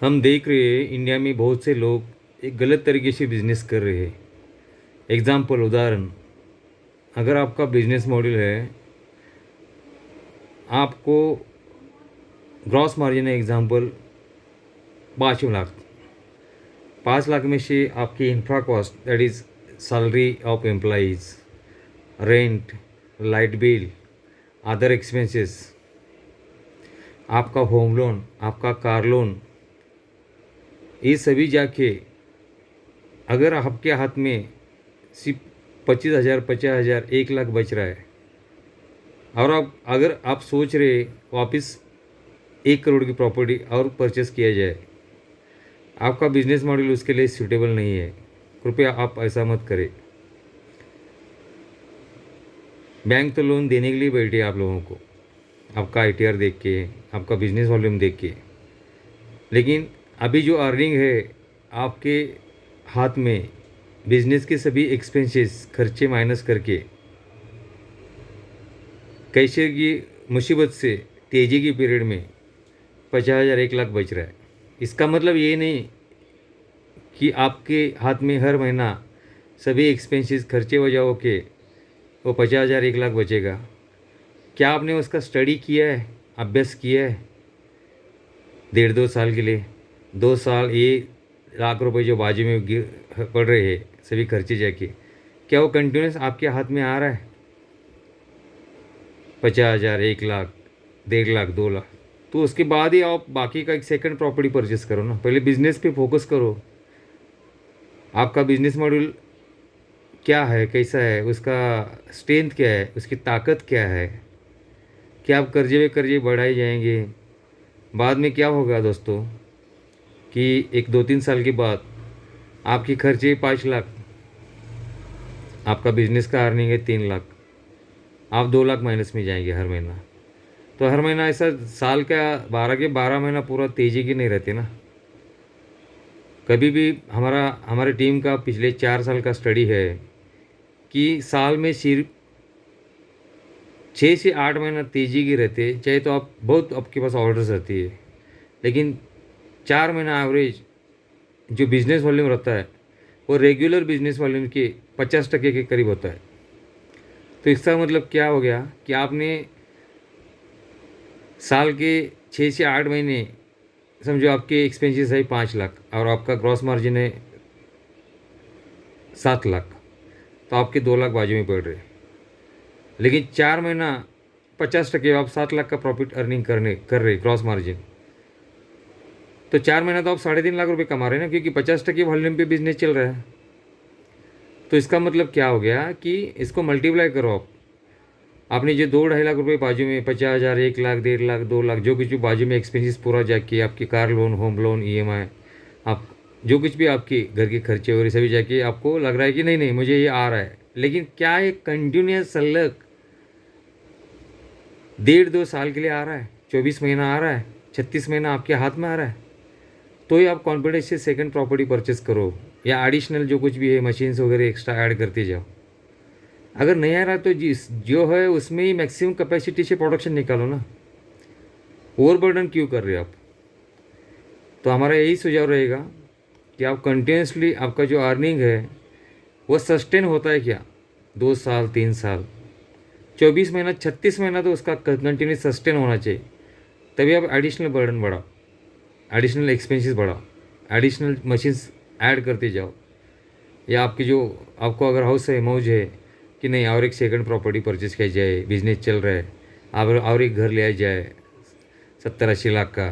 हम देख रहे हैं इंडिया में बहुत से लोग एक गलत तरीके से बिजनेस कर रहे हैं। एग्जाम्पल उदाहरण, अगर आपका बिजनेस मॉडल है, आपको ग्रॉस मार्जिन है एग्जाम्पल 5 लाख। 5 लाख में से आपकी infra cost that is salary of employees, rent, light bill, other expenses, आपका होम लोन, आपका कार लोन, ये सभी जाके अगर आपके हाथ में सिर्फ 25,000, 50,000, 1 लाख बच रहा है और अगर आप सोच रहे वापस 1 करोड़ की प्रॉपर्टी और परचेस किया जाए, आपका बिजनेस मॉडल उसके लिए सूटेबल नहीं है। कृपया आप ऐसा मत करें। बैंक तो लोन देने के लिए बैठे आप लोगों को, आपका आईटीआर देख के, आपका बिजनेस वॉल्यूम देख के, लेकिन अभी जो अर्निंग है आपके हाथ में, बिजनेस के सभी एक्सपेंसेस खर्चे माइनस करके कैसे की मुसीबत से तेज़ी की पीरियड में 50,000, 1 लाख बच रहा है। इसका मतलब ये नहीं कि आपके हाथ में हर महीना सभी एक्सपेंसेस खर्चे वजह होके वो 50,000, 1 लाख बचेगा। क्या आपने उसका स्टडी किया है, अभ्यास किया है 1.5-2 साल के लिए? 2 साल ये लाख रुपए जो बाजू में पड़ रहे हैं सभी खर्चे जाके, क्या वो कंटिन्यूस आपके हाथ में आ रहा है? 50,000, 1 लाख, 1.5 लाख, 2 लाख, तो उसके बाद ही आप बाकी का एक सेकंड प्रॉपर्टी परचेस करो ना। पहले बिजनेस पे फोकस करो। आपका बिजनेस मॉडल क्या है, कैसा है, उसका स्ट्रेंथ क्या है, उसकी ताकत क्या है? क्या आप कर्जे में कर्जे बढ़ाए जाएंगे? बाद में क्या होगा दोस्तों कि 1, 2, 3 साल के बाद आपके खर्चे 5 लाख, आपका बिजनेस का अर्निंग है 3 लाख, आप 2 लाख माइनस में जाएंगे हर महीना। तो हर महीना ऐसा साल का 12 के 12 महीना पूरा तेजी की नहीं रहते ना। कभी भी हमारे टीम का पिछले 4 साल का स्टडी है कि साल में सिर्फ 6 से 8 महीना तेजी की रहते, चाहे तो आप बहुत आपके पास ऑर्डर्स रहती है, लेकिन 4 महीना एवरेज जो बिजनेस वॉल्यूम रहता है वो रेगुलर बिजनेस वॉल्यूम के 50% के करीब होता है। तो इसका मतलब क्या हो गया कि आपने साल के 6 से 8 महीने, समझो आपके एक्सपेंसेस है 5 लाख और आपका ग्रॉस मार्जिन है 7 लाख, तो आपके 2 लाख बाजू में पड़ रहे हैं। लेकिन 4 महीना 50% आप 7 लाख का प्रॉफिट अर्निंग कर रहे ग्रॉस मार्जिन, तो 4 महीना तो आप 3.5 लाख रुपए कमा रहे हैं ना, क्योंकि 50% वॉल्यूम पे बिजनेस चल रहा है। तो इसका मतलब क्या हो गया कि इसको मल्टीप्लाई करो आप। आपने जो 2-2.5 लाख रुपए बाजू में 50,000, 1 लाख, 1.5 लाख, 2 लाख, जो कुछ भी बाजू में एक्सपेंसेस पूरा जाके आपकी car loan, home loan, EMI, आप जो कुछ भी आपके घर के खर्चे हो रहे सभी जाके आपको लग रहा है कि नहीं नहीं मुझे ये आ रहा है, लेकिन क्या ये कंटिन्यूस सलग 1.5-2 साल के लिए आ रहा है, 24 महीना आ रहा है, 36 महीना आपके हाथ में आ रहा है? तो ही आप कॉन्फिडेंस से सेकंड प्रॉपर्टी परचेस करो या एडिशनल जो कुछ भी है मशीन्स वगैरह एक्स्ट्रा ऐड करते जाओ। अगर नहीं आ रहा तो जिस जो है उसमें ही मैक्सिमम कैपेसिटी से प्रोडक्शन निकालो ना। ओवरबर्डन क्यों कर रहे हो आप? तो हमारा यही सुझाव रहेगा कि आप कंटिन्यूसली आपका जो अर्निंग है वो सस्टेन होता है क्या, 2 साल, 3 साल, 24 महीना, 36 महीना तो उसका कंटिन्यूस सस्टेन होना चाहिए। तभी आप एडिशनल बर्डन बढ़ाओ, एडिशनल एक्सपेंसेस बढ़ाओ, एडिशनल मशीन्स ऐड करते जाओ। या आपकी जो आपको अगर हाउस है, मौज है कि नहीं और एक सेकंड प्रॉपर्टी परचेस किया जाए, बिजनेस चल रहा है, और एक घर लिया जाए 70-80 लाख का,